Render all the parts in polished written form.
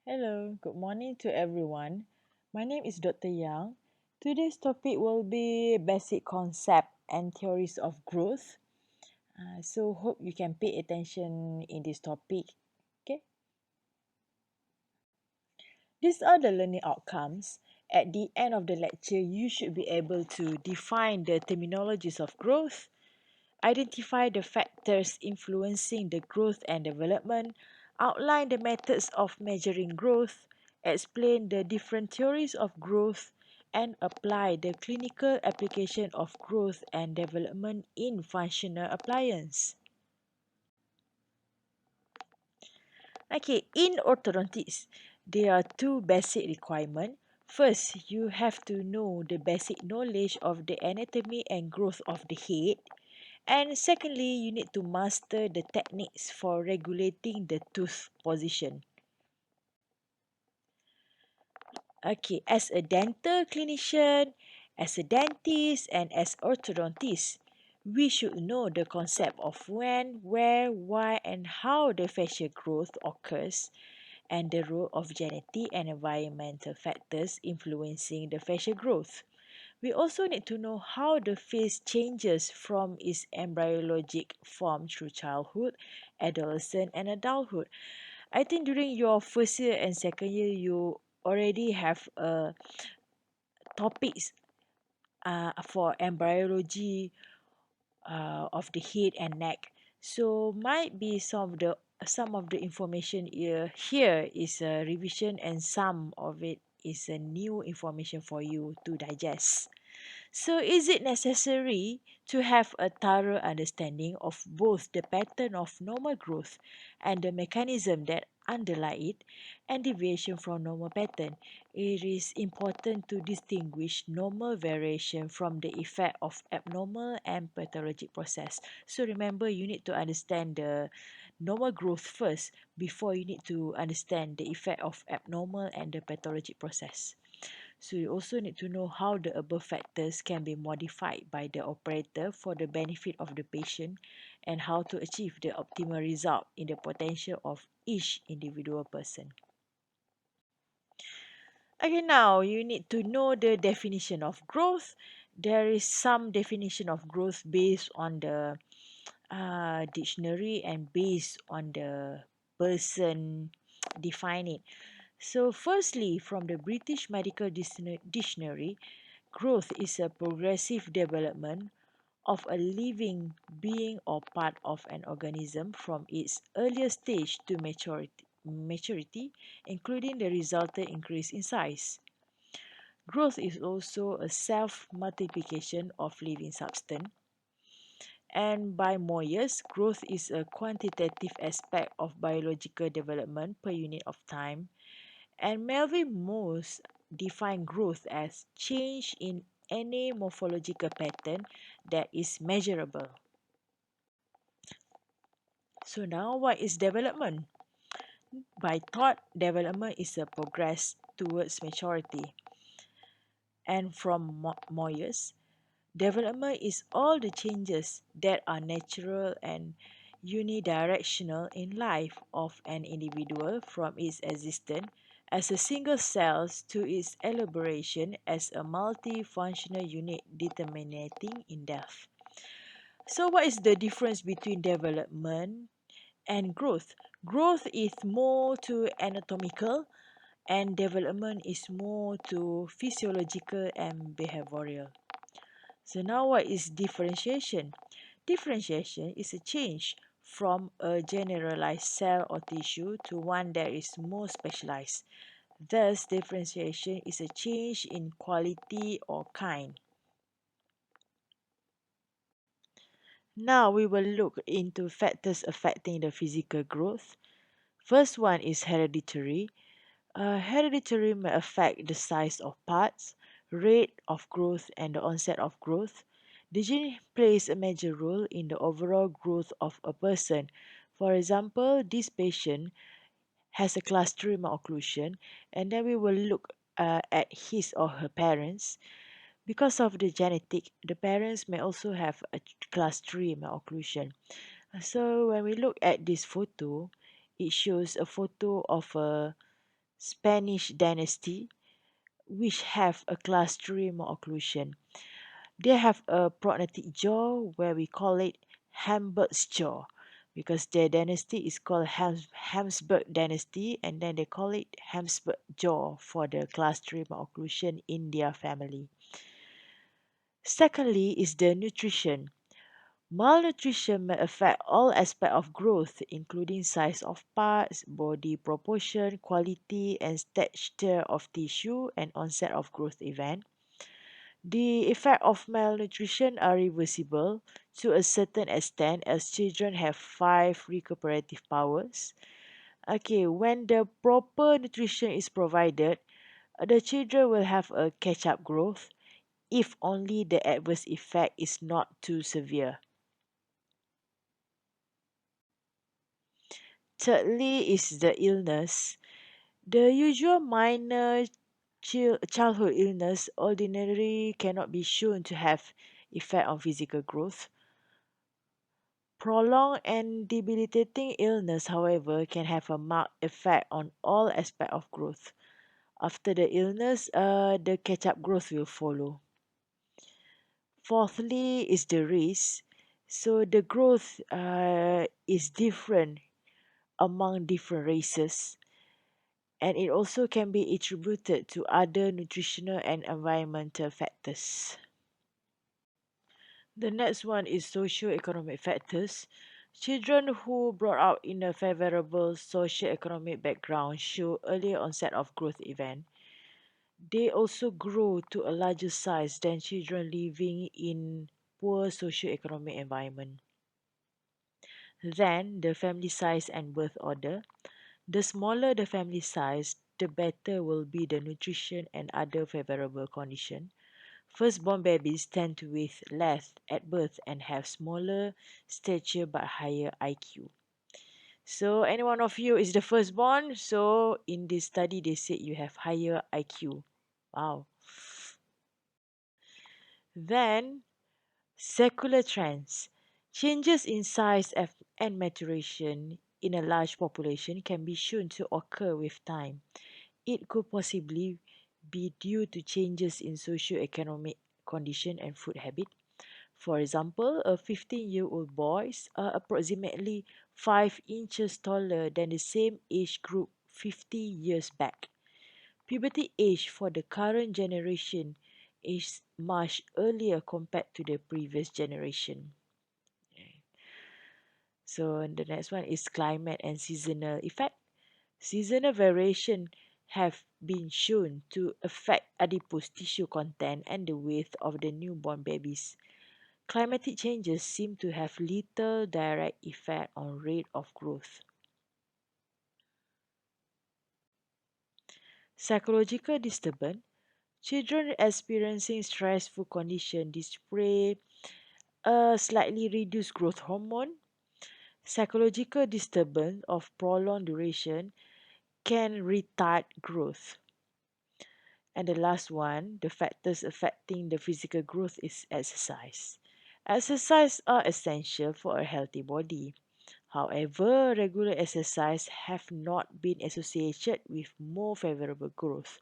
Hello, good morning to everyone. My name is Dr. Yang. Today's topic will be basic concept and theories of growth. So hope you can pay attention in this topic. Okay. These are the learning outcomes. At the end of the lecture, you should be able to define the terminologies of growth, identify the factors influencing the growth and development, outline the methods of measuring growth, explain the different theories of growth, and apply the clinical application of growth and development in functional appliance. Okay, in orthodontics, there are two basic requirements. First, you have to know the basic knowledge of the anatomy and growth of the head. And secondly, you need to master the techniques for regulating the tooth position. Okay, as a dental clinician, as a dentist, and as orthodontist, we should know the concept of when, where, why, and how the facial growth occurs, and the role of genetic and environmental factors influencing the facial growth. We also need to know how the face changes from its embryologic form through childhood, adolescence, and adulthood. I think during your first year and second year, you already have topics for embryology of the head and neck. So might be some of the information here is a revision, and some of it is a new information for you to digest. So, is it necessary to have a thorough understanding of both the pattern of normal growth and the mechanism that underlie it and deviation from normal pattern? It is important to distinguish normal variation from the effect of abnormal and pathologic process. So, remember, you need to understand the normal growth first before you need to understand the effect of abnormal and the pathologic process. So you also need to know how the above factors can be modified by the operator for the benefit of the patient and how to achieve the optimal result in the potential of each individual person. Okay, now you need to know the definition of growth. There is some definition of growth based on the dictionary and based on the person define it. So, firstly, from the British Medical Dictionary, growth is a progressive development of a living being or part of an organism from its earliest stage to maturity, including the resultant increase in size. Growth is also a self multiplication of living substance. And by more years, growth is a quantitative aspect of biological development per unit of time. And Melvin Morse defined growth as change in any morphological pattern that is measurable. So now what is development? By thought, development is a progress towards maturity. And from Moyes, development is all the changes that are natural and unidirectional in life of an individual from its existence as a single cell to its elaboration as a multifunctional unit determining in depth. So what is the difference between development and growth? Growth is more to anatomical and development is more to physiological and behavioral. So now what is differentiation? Differentiation is a change from a generalized cell or tissue to one that is more specialized. Thus, differentiation is a change in quality or kind. Now we will look into factors affecting the physical growth. First one is hereditary. Hereditary may affect the size of parts, rate of growth, and the onset of growth. The gene plays a major role in the overall growth of a person. For example, this patient has a class 3 malocclusion, and then we will look at his or her parents. Because of the genetic, the parents may also have a class 3 malocclusion. So when we look at this photo, it shows a photo of a Spanish dynasty, which have a class 3 occlusion. They have a prognatic jaw where we call it Hamburg's jaw because their dynasty is called Habsburg dynasty, and then they call it Habsburg jaw for the class 3 occlusion in their family. Secondly is the nutrition. Malnutrition may affect all aspects of growth, including size of parts, body proportion, quality and texture of tissue, and onset of growth event. The effects of malnutrition are reversible to a certain extent as children have five recuperative powers. Okay, when the proper nutrition is provided, the children will have a catch up growth if only the adverse effect is not too severe. Thirdly is the illness. The usual minor childhood illness ordinarily cannot be shown to have effect on physical growth. Prolonged and debilitating illness, however, can have a marked effect on all aspects of growth. After the illness, the catch-up growth will follow. Fourthly is the risk. So the growth is different among different races, and it also can be attributed to other nutritional and environmental factors. The next one is socio-economic factors. Children who brought up in a favorable socio-economic background show earlier onset of growth event. They also grow to a larger size than children living in poor socio-economic environment. Then the family size and birth order. The smaller the family size, the better will be the nutrition and other favorable condition. Firstborn babies tend to weigh less at birth and have smaller stature but higher IQ. So, any one of you is the firstborn. So, in this study, they said you have higher IQ. Wow. Then, secular trends. Changes in size and maturation in a large population can be shown to occur with time. It could possibly be due to changes in socio-economic condition and food habit. For example, a 15-year-old boy is approximately 5 inches taller than the same age group 50 years back. Puberty age for the current generation is much earlier compared to the previous generation. So the next one is climate and seasonal effect. Seasonal variation have been shown to affect adipose tissue content and the weight of the newborn babies. Climatic changes seem to have little direct effect on rate of growth. Psychological disturbance. Children experiencing stressful condition display a slightly reduced growth hormone. Psychological disturbance of prolonged duration can retard growth. And the last one, the factors affecting the physical growth is exercise. Exercise are essential for a healthy body. However, regular exercise have not been associated with more favorable growth.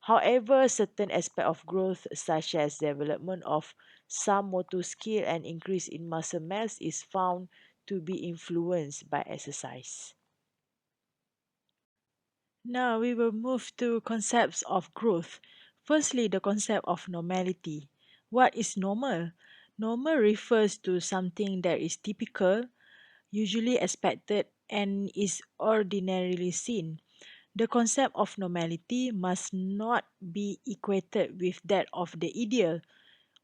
However, certain aspects of growth such as development of some motor skill and increase in muscle mass is found to be influenced by exercise. Now we will move to concepts of growth. Firstly, the concept of normality. What is normal? Normal refers to something that is typical, usually expected, and is ordinarily seen. The concept of normality must not be equated with that of the ideal.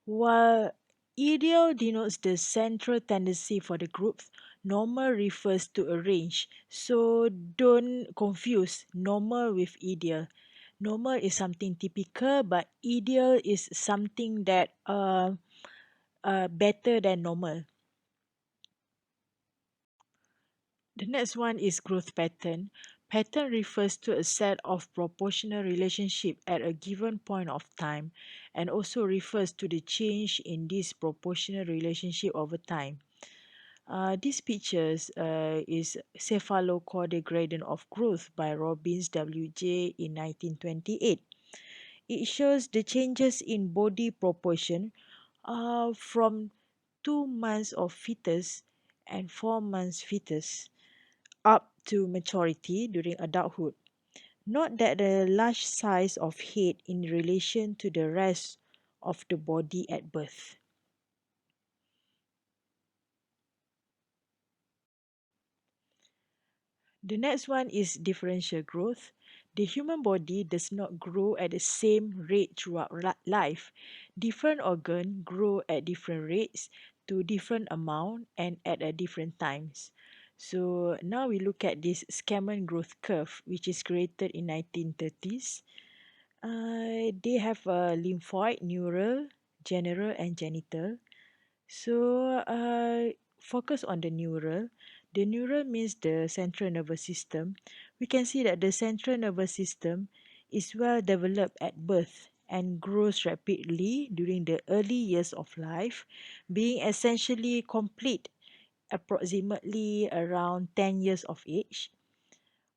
While ideal denotes the central tendency for the group, normal refers to a range. So don't confuse normal with ideal. Normal is something typical, but ideal is something that better than normal. The next one is growth pattern. Pattern refers to a set of proportional relationship at a given point of time and also refers to the change in this proportional relationship over time. These pictures is cephalochordal gradient of growth by Robbins W.J. in 1928. It shows the changes in body proportion from 2 months of fetus and 4 months fetus up to maturity during adulthood. Note that the large size of head in relation to the rest of the body at birth. The next one is differential growth. The human body does not grow at the same rate throughout life. Different organs grow at different rates to different amount and at a different times. So now we look at this Scammon growth curve, which is created in 1930s. They have a lymphoid, neural, general, and genital. So, focus on the neural. The neural means the central nervous system. We can see that the central nervous system is well developed at birth and grows rapidly during the early years of life, being essentially complete approximately around 10 years of age,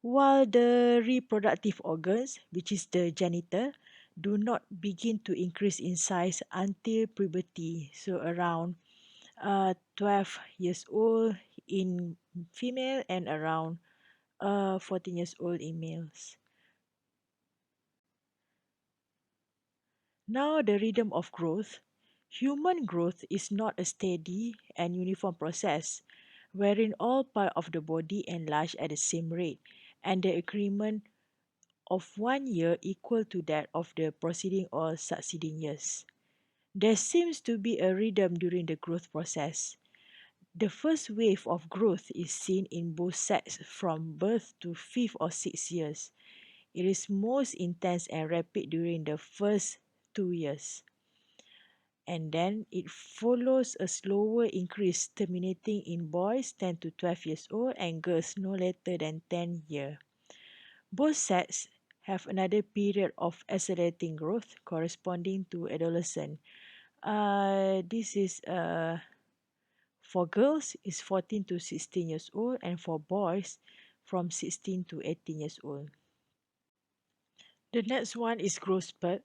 while the reproductive organs, which is the genital, do not begin to increase in size until puberty, so around 12 years old in female and around 14 years old in males. Now, the rhythm of growth. Human growth is not a steady and uniform process wherein all parts of the body enlarge at the same rate and the increment of 1 year equal to that of the preceding or succeeding years. There seems to be a rhythm during the growth process. The first wave of growth is seen in both sexes from birth to 5 or 6 years. It is most intense and rapid during the first 2 years, and then it follows a slower increase terminating in boys 10 to 12 years old and girls no later than 10 years. Both sexes have another period of accelerating growth corresponding to adolescence. This is for girls is 14 to 16 years old and for boys from 16 to 18 years old. The next one is growth spurt.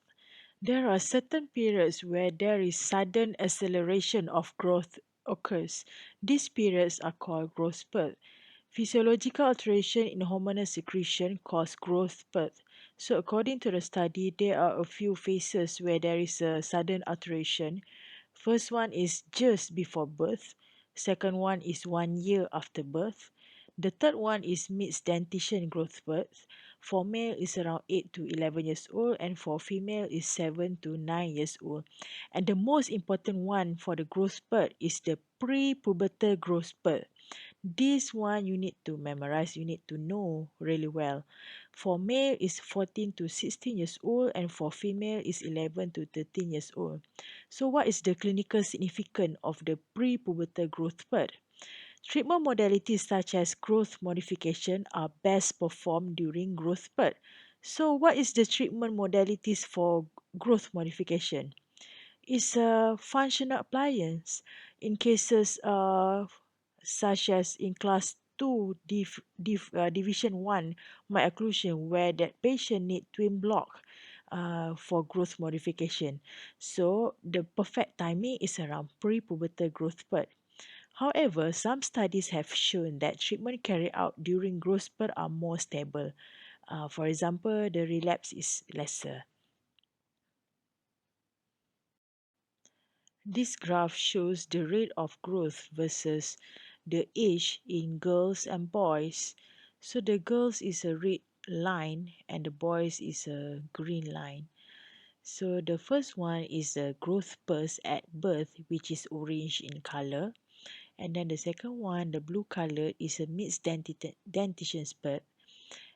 There are certain periods where there is sudden acceleration of growth occurs. These periods are called growth spurt. Physiological alteration in hormonal secretion cause growth spurt. So according to the study, there are a few phases where there is a sudden alteration. First one is just before birth. Second one is 1 year after birth. The third one is mid-dentition growth spurt. For male is around 8 to 11 years old and for female is 7 to 9 years old. And the most important one for the growth spurt is the pre-pubertal growth spurt. This one you need to memorize, you need to know really well. For male is 14 to 16 years old and for female is 11 to 13 years old. So what is the clinical significance of the pre-pubertal growth spurt? Treatment modalities such as growth modification are best performed during growth spurt. So what is the treatment modalities for growth modification? Is a functional appliance in cases such as in class 2 division 1 myocclusion where that patient need twin block for growth modification. So the perfect timing is around pre-pubertal growth spurt. However, some studies have shown that treatment carried out during growth spurt are more stable. For example, the relapse is lesser. This graph shows the rate of growth versus the age in girls and boys. So the girls is a red line and the boys is a green line. So the first one is the growth spurt at birth, which is orange in color. And then the second one, the blue color, is a mid-dentition spurt.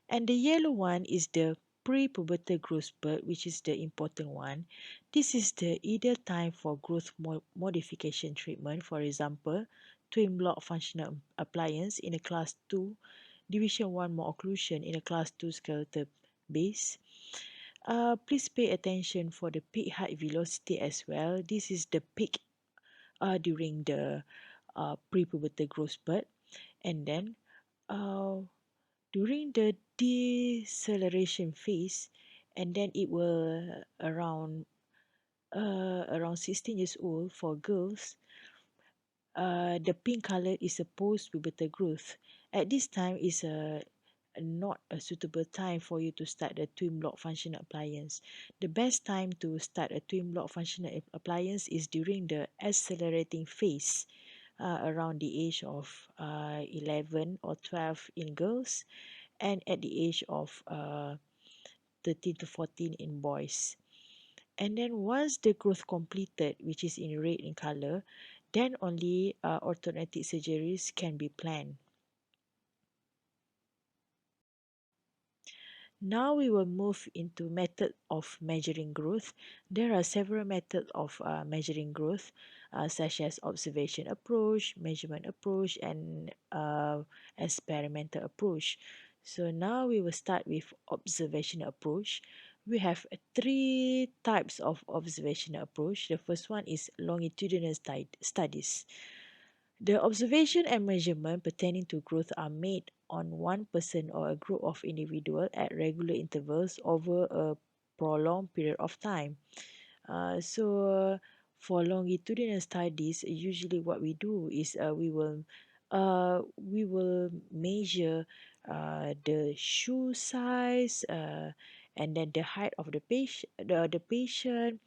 And the yellow one is the pre-pubertal growth spurt, which is the important one. This is the ideal time for growth modification treatment. For example, twin block functional appliance in a class 2, division 1 occlusion in a class 2 skeletal base. Please pay attention for the peak height velocity as well. This is the peak during the prepubertal growth spurt, and then uh, during the deceleration phase, and then it will around 16 years old for girls. The pink color is a post-pubertal growth. At this time is not a suitable time for you to start the twin block functional appliance. The best time to start a twin block functional appliance is during the accelerating phase, around the age of 11 or 12 in girls, and at the age of 13 to 14 in boys. And then once the growth completed, which is in red in color, then only orthodontic surgeries can be planned. Now we will move into method of measuring growth. There are several methods of measuring growth, such as observation approach, measurement approach, and experimental approach. So now we will start with observational approach. We have three types of observational approach. The first one is longitudinal studies. The observation and measurement pertaining to growth are made on one person or a group of individuals at regular intervals over a prolonged period of time. So for longitudinal studies, usually what we do is we will measure the shoe size, and then the height of the patient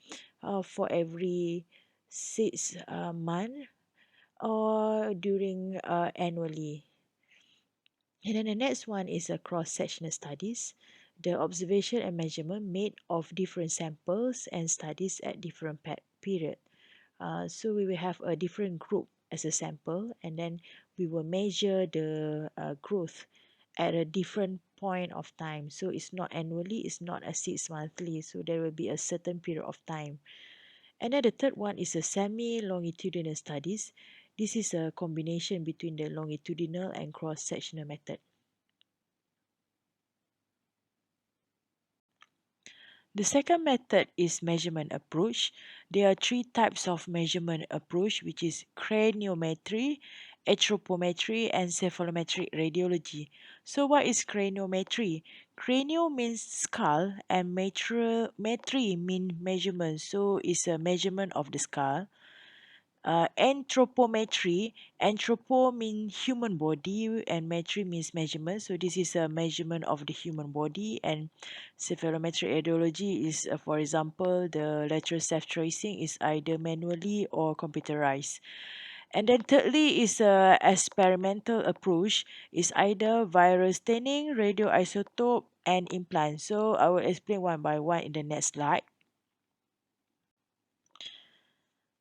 for every 6 months or during annually. And then the next one is a cross-sectional studies. The observation and measurement made of different samples and studies at different period. So we will have a different group as a sample, and then we will measure the growth at a different point of time. So it's not annually, it's not a 6 monthly. So there will be a certain period of time. And then the third one is a semi-longitudinal studies. This is a combination between the longitudinal and cross-sectional method. The second method is measurement approach. There are three types of measurement approach, which is craniometry, anthropometry, and cephalometric radiology. So what is craniometry? Cranio means skull and metry means measurement. So it's a measurement of the skull. Anthropometry. Anthropo means human body and metry means measurement. So this is a measurement of the human body. And cephalometric radiology is, for example, the lateral self tracing is either manually or computerized. And then thirdly is a experimental approach is either viral staining, radioisotope, and implant. So I will explain one by one in the next slide.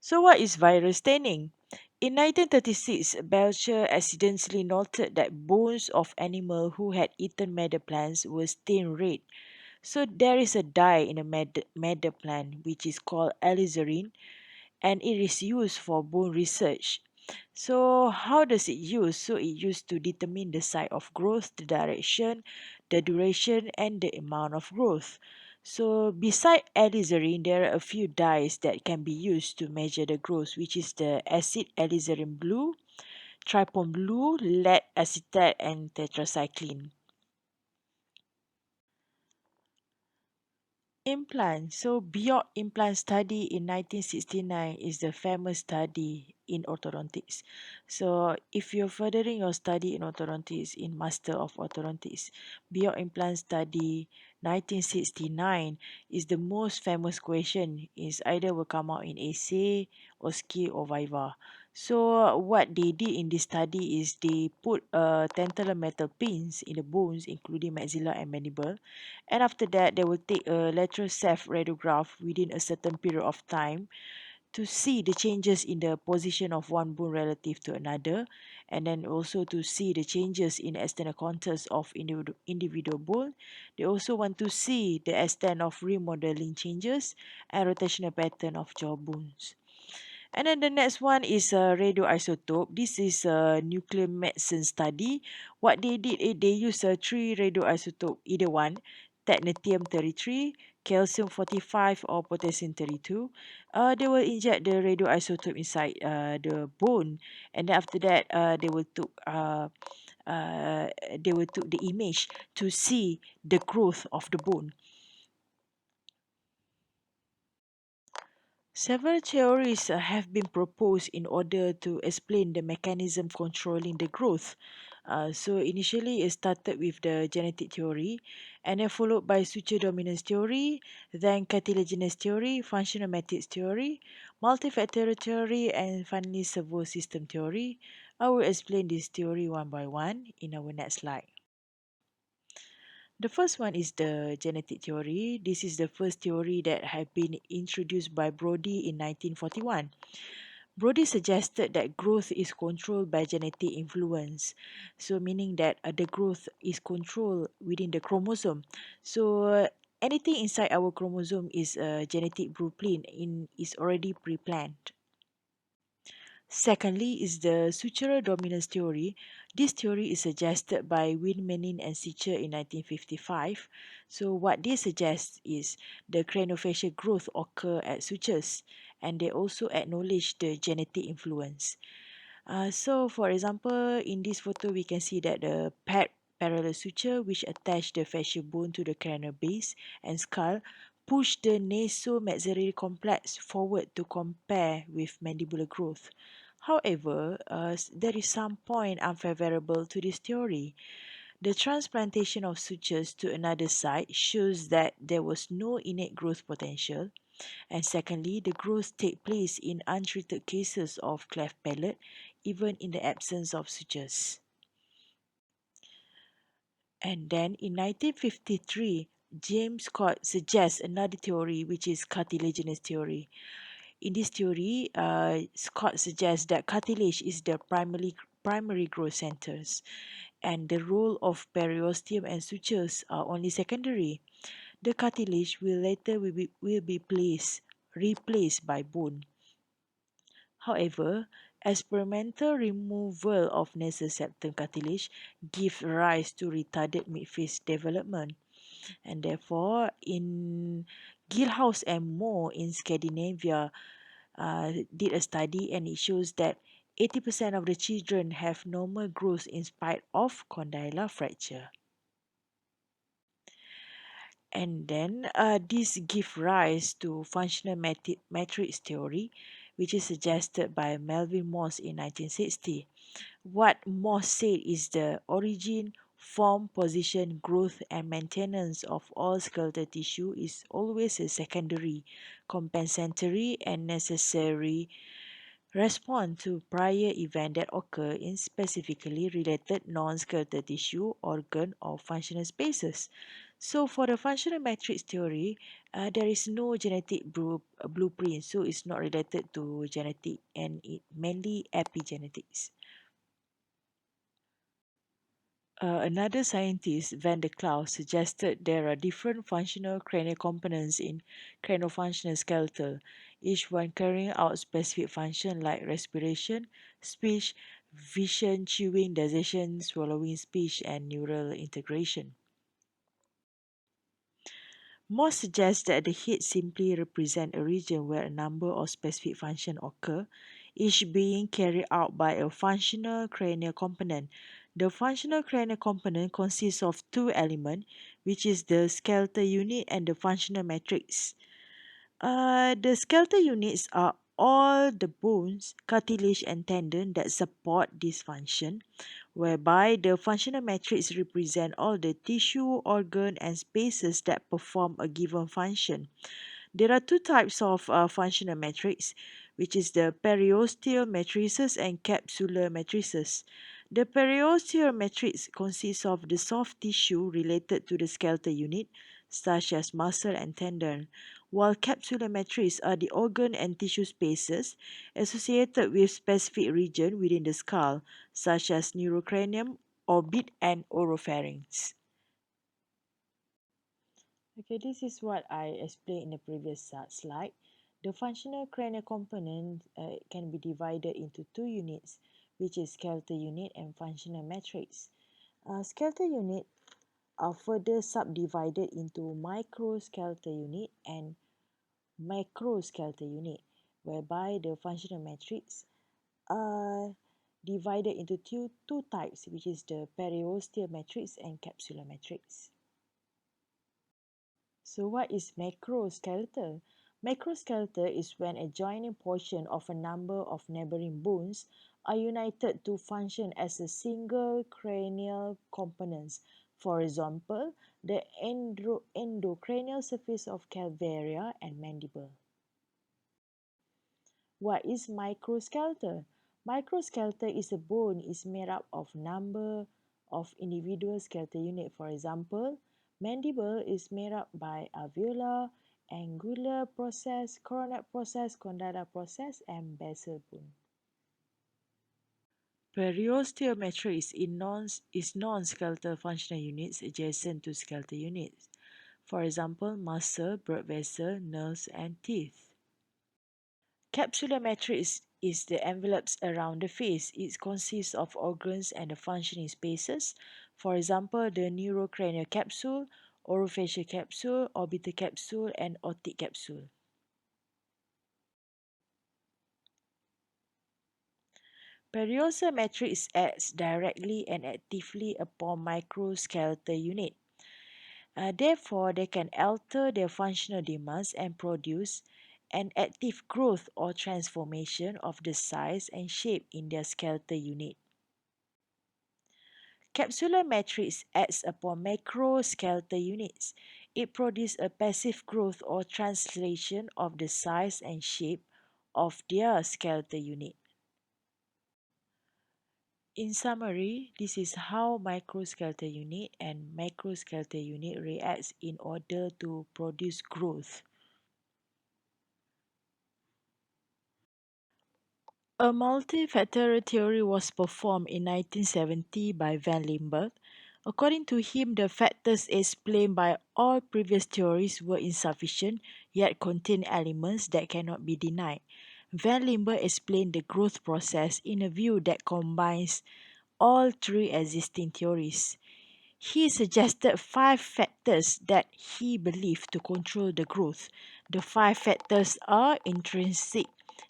So what is viral staining? In 1936, Belcher accidentally noted that bones of animals who had eaten meadow plants were stained red. So there is a dye in a meadow plant which is called alizarin, and it is used for bone research. So how does it use? So it used to determine the site of growth, the direction, the duration, and the amount of growth. So beside alizarin, there are a few dyes that can be used to measure the growth, which is the acid alizarin blue, trypon blue, lead acetate, and tetracycline. Implant. So Bjork implant study in 1969 is the famous study in orthodontics. So if you're furthering your study in orthodontics in Master of Orthodontics, Bjork implant study 1969 is the most famous question. Is either will come out in essay, OSCE or Viva. So what they did in this study is they put tantalum metal pins in the bones, including maxilla and mandible, and after that they will take a lateral ceph radiograph within a certain period of time to see the changes in the position of one bone relative to another, and then also to see the changes in the external contours of individual bone. They also want to see the extent of remodeling changes and rotational pattern of jaw bones. And then the next one is radioisotope. This is a nuclear medicine study. What they did is they used three radioisotope, either one, technetium 33, calcium 45, or potassium 32. They will inject the radioisotope inside the bone, and then after that, uh, they will took the image to see the growth of the bone. Several theories have been proposed in order to explain the mechanism controlling the growth. So initially it started with the genetic theory, and then followed by suture dominance theory, then cartilaginous theory, functional matrix theory, multifactorial theory, and finally servo system theory. I will explain this theory one by one in our next slide. The first one is the genetic theory. This is the first theory that had been introduced by Brodie in 1941. Brodie suggested that growth is controlled by genetic influence. So meaning that the growth is controlled within the chromosome. So anything inside our chromosome is a genetic blueprint is already pre-planned. Secondly is the sutural dominance theory. This theory is suggested by Winmanin and Sicher in 1955. So what they suggest is the craniofacial growth occur at sutures, and they also acknowledge the genetic influence. So for example, in this photo we can see that the paired parallel suture which attach the fascial bone to the cranial base and skull push the nasomaxillary complex forward to compare with mandibular growth. However, there is some point unfavorable to this theory. The transplantation of sutures to another site shows that there was no innate growth potential, and secondly, the growth take place in untreated cases of cleft palate, even in the absence of sutures. And then in 1953, James Scott suggests another theory, which is cartilaginous theory. In this theory, Scott suggests that cartilage is the primary growth centers, and the role of periosteum and sutures are only secondary. The cartilage will later replaced by bone. However, experimental removal of nasal septum cartilage gives rise to retarded midface development, and therefore, in Gilhouse and Moore in Scandinavia did a study, and it shows that 80% of the children have normal growth in spite of condylar fracture. And then this gives rise to functional matrix theory, which is suggested by Melvin Morse in 1960. What Morse said is the origin, form, position, growth, and maintenance of all skeletal tissue is always a secondary, compensatory, and necessary respond to prior event that occur in specifically related non-skeletal tissue, organ, or functional spaces. So for the functional matrix theory, there is no genetic blueprint, so it's not related to genetic and it mainly epigenetics. Another scientist, Van der Klaauw, suggested there are different functional cranial components in craniofunctional skeletal, each one carrying out specific function like respiration, speech, vision, chewing, digestion, swallowing, speech, and neural integration. More suggests that the head simply represents a region where a number of specific functions occur, each being carried out by a functional cranial component. The functional cranial component consists of two elements, which is the skeletal unit and the functional matrix. The skeletal units are all the bones, cartilage, and tendon that support this function, whereby the functional matrix represent all the tissue, organ, and spaces that perform a given function. There are two types of functional matrix, which is the periosteal matrices and capsular matrices. The periosteal matrix consists of the soft tissue related to the skeletal unit, such as muscle and tendon, while capsular matrices are the organ and tissue spaces associated with specific region within the skull, such as neurocranium, orbit, and oropharynx. Okay, this is what I explained in the previous slide. The functional cranial component can be divided into two units, which is skeletal unit and functional matrix. Skeletal unit are further subdivided into microskeletal unit and macroskeletal unit, whereby the functional matrix are divided into two types, which is the periosteal matrix and capsular matrix. So what is macroskeletal? Macroskeletal is when adjoining portion of a number of neighboring bones are united to function as a single cranial components. For example, the endocranial surface of calvaria and mandible. What is microskeletal? Microskeletal is a bone is made up of number of individual skeletal unit. For example, mandible is made up by alveolar, angular process, coronal process, condyle process, and basal bone. Periosteal matrix is non-skeletal functional units adjacent to skeletal units. For example, muscle, blood vessel, nerves, and teeth. Capsular matrix is the envelopes around the face. It consists of organs and the functioning spaces. For example, the neurocranial capsule, orofacial capsule, orbital capsule, and otic capsule. Periosteal matrix acts directly and actively upon microskeletal unit. Therefore, they can alter their functional demands and produce an active growth or transformation of the size and shape in their skeletal unit. Capsular matrix acts upon macroskeletal units. It produces a passive growth or translation of the size and shape of their skeletal unit. In summary, this is how microskeletal unit and macroskeletal unit reacts in order to produce growth. A multifactorial theory was performed in 1970 by van Limburg. According to him, the factors explained by all previous theories were insufficient, yet contain elements that cannot be denied. Van Limburg explained the growth process in a view that combines all three existing theories. He suggested five factors that he believed to control the growth. The five factors are intrinsic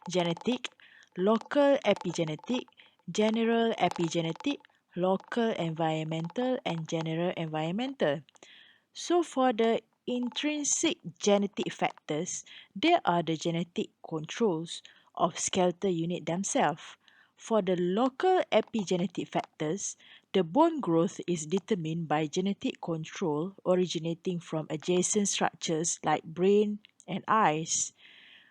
genetic, local epigenetic, general epigenetic, local environmental, and general environmental. So for the intrinsic genetic factors, they are the genetic controls of skeletal unit themselves. For the local epigenetic factors, the bone growth is determined by genetic control originating from adjacent structures like brain and eyes.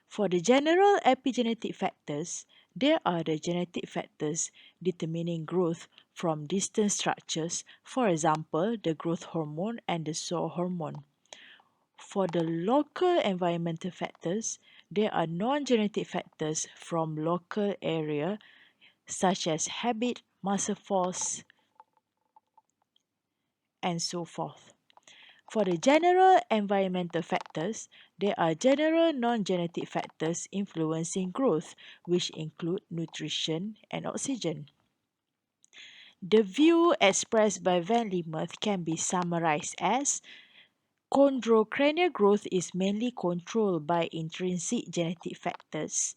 For the general epigenetic factors, there are the genetic factors determining growth from distant structures, for example, the growth hormone and the soar hormone. For the local environmental factors, there are non-genetic factors from local area such as habit, muscle force, and so forth. For the general environmental factors, there are general non-genetic factors influencing growth, which include nutrition and oxygen. The view expressed by van Limburg can be summarized as chondrocranial growth is mainly controlled by intrinsic genetic factors.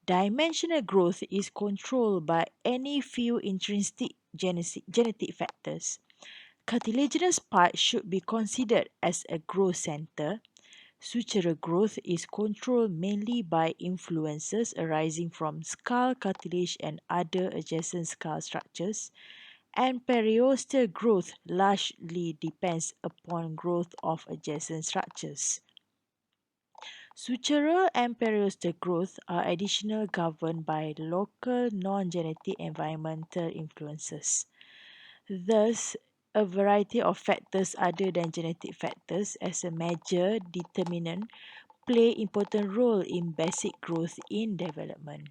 Dimensional growth is controlled by any few intrinsic genetic factors. Cartilaginous part should be considered as a growth center. Sutural growth is controlled mainly by influences arising from skull cartilage and other adjacent skull structures, and periosteal growth largely depends upon growth of adjacent structures. Sutural and periosteal growth are additional governed by local non-genetic environmental influences. Thus, a variety of factors other than genetic factors as a major determinant play important role in basic growth in development.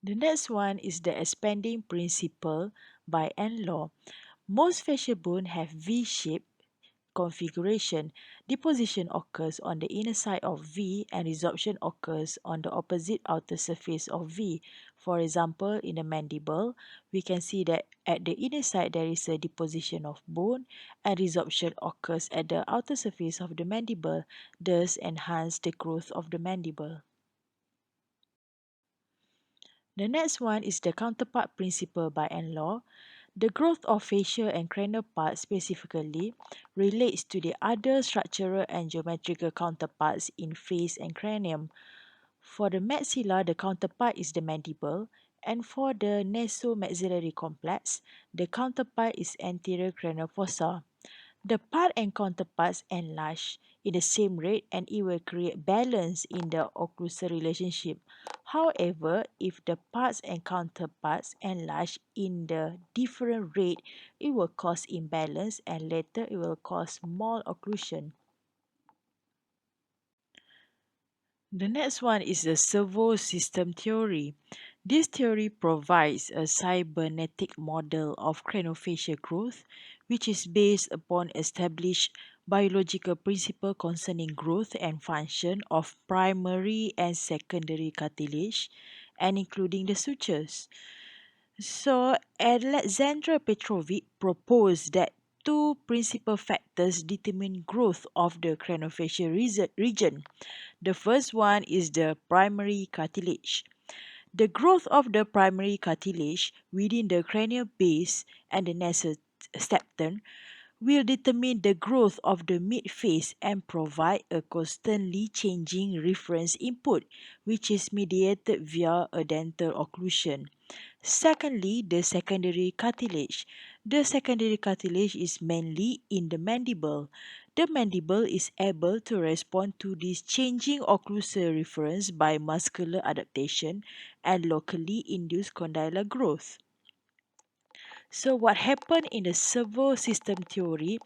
The next one is the expanding principle by Law. Most facial bones have V shape configuration, deposition occurs on the inner side of V and resorption occurs on the opposite outer surface of V. For example, in the mandible, we can see that at the inner side there is a deposition of bone and resorption occurs at the outer surface of the mandible, thus enhance the growth of the mandible. The next one is the counterpart principle by Enlaw. The growth of facial and cranial parts specifically relates to the other structural and geometrical counterparts in face and cranium. For the maxilla, the counterpart is the mandible, and for the nasomaxillary complex, the counterpart is anterior cranial fossa. The part and counterparts enlarge in the same rate and it will create balance in the occlusal relationship. However, if the parts and counterparts enlarge in the different rate, it will cause imbalance and later it will cause mal occlusion. The next one is the servo system theory. This theory provides a cybernetic model of craniofacial growth, which is based upon established biological principles concerning growth and function of primary and secondary cartilage, and including the sutures. So, Alexandra Petrovic proposed that two principal factors determine growth of the craniofacial region. The first one is the primary cartilage. The growth of the primary cartilage within the cranial base and the nasal septum will determine the growth of the midface and provide a constantly changing reference input, which is mediated via a dental occlusion. Secondly, the secondary cartilage. The secondary cartilage is mainly in the mandible. The mandible is able to respond to this changing occlusal reference by muscular adaptation and locally induced condylar growth. So what happened in the servo system theory,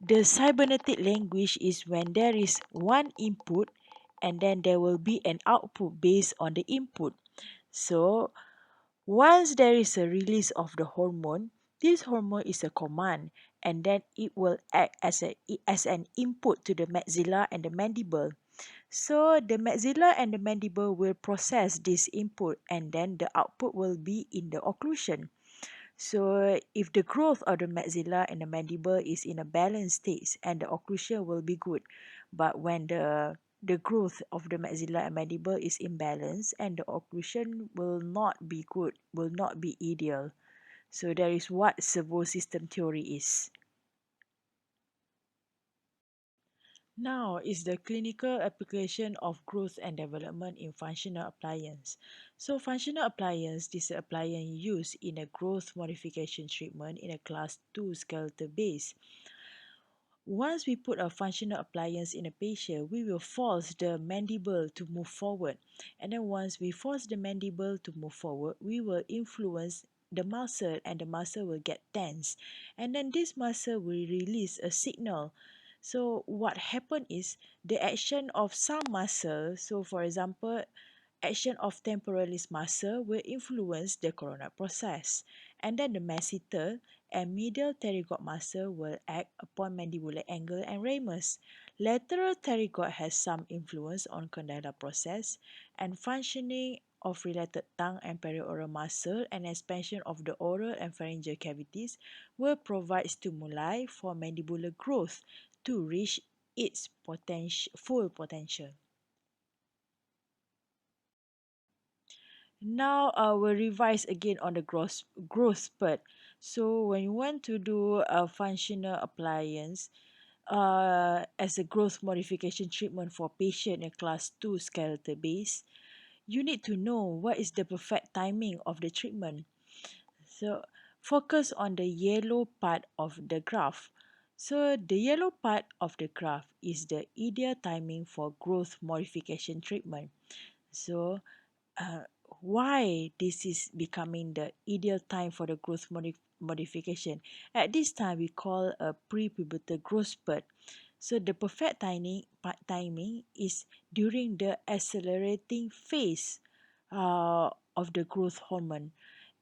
the cybernetic language is when there is one input and then there will be an output based on the input. So once there is a release of the hormone, this hormone is a command and then it will act as an input to the maxilla and the mandible. So the maxilla and the mandible will process this input and then the output will be in the occlusion. So if the growth of the maxilla and the mandible is in a balanced state and the occlusion will be good. But when the growth of the maxilla and mandible is imbalanced and the occlusion will not be good, will not be ideal. So that is what servo system theory is. Now is the clinical application of growth and development in functional appliance. So functional appliance, this is an appliance used in a growth modification treatment in a class 2 skeletal base. Once we put a functional appliance in a patient, we will force the mandible to move forward. And then once we force the mandible to move forward, we will influence the muscle and the muscle will get tense. And then this muscle will release a signal. So what happened is the action of some muscle, so for example, action of temporalis muscle will influence the coronal process. And then the masseter and medial pterygoid muscle will act upon mandibular angle and ramus. Lateral pterygoid has some influence on condylar process and functioning of related tongue and perioral muscle and expansion of the oral and pharyngeal cavities will provide stimuli for mandibular growth to reach its full potential. Now I will revise again on the growth spurt. So when you want to do a functional appliance as a growth modification treatment for patient in class 2 skeletal base, you need to know what is the perfect timing of the treatment. So focus on the yellow part of the graph. So the yellow part of the graph is the ideal timing for growth modification treatment. So uh, why this is becoming the ideal time for the growth modification. At this time, we call a prepubertal growth spurt. So the perfect timing is during the accelerating phase of the growth hormone.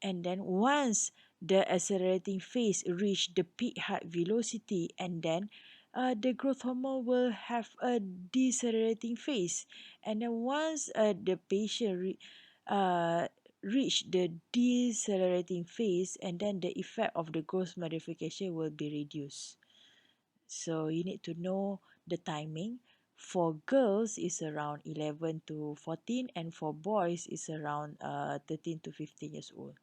And then once the accelerating phase reach the peak heart velocity and then the growth hormone will have a decelerating phase. And then once the patient reach the decelerating phase, and then the effect of the growth modification will be reduced. So you need to know the timing. For girls is around 11 to 14, and for boys is around 13 to 15 years old.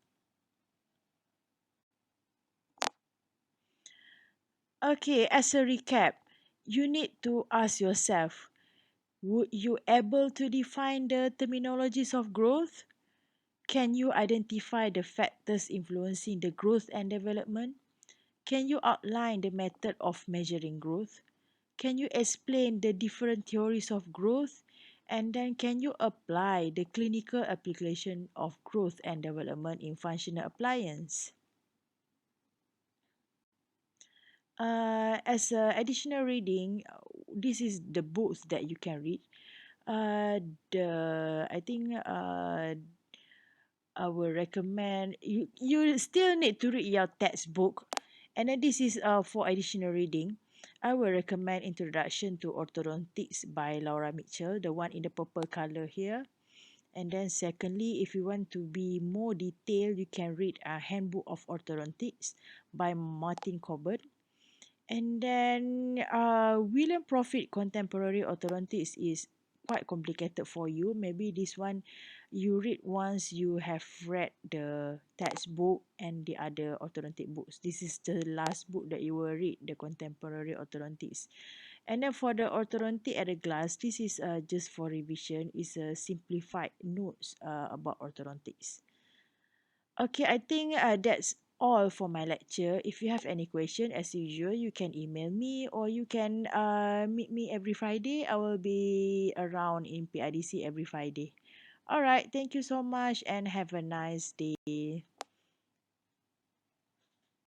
Okay, as a recap, you need to ask yourself, would you able to define the terminologies of growth? Can you identify the factors influencing the growth and development? Can you outline the method of measuring growth? Can you explain the different theories of growth? And then can you apply the clinical application of growth and development in functional appliance? As a additional reading, this is the books that you can read. The I think I will recommend you still need to read your textbook, and then this is for additional reading. I will recommend Introduction to Orthodontics by Laura Mitchell, the one in the purple color here. And then secondly, if you want to be more detailed, you can read a Handbook of Orthodontics by Martin Corbett. And then William Profit Contemporary Orthodontics is quite complicated for you. Maybe this one you read once you have read the textbook and the other orthodontic books. This is the last book that you will read, the Contemporary Orthodontics. And then for the Orthodontic at a Glance, this is just for revision. It's a simplified notes about orthodontics. Okay, I think that's all for my lecture. If you have any question, as usual, you can email me or you can meet me every Friday. I will be around in PIDC every Friday. All right, thank you so much and have a nice day.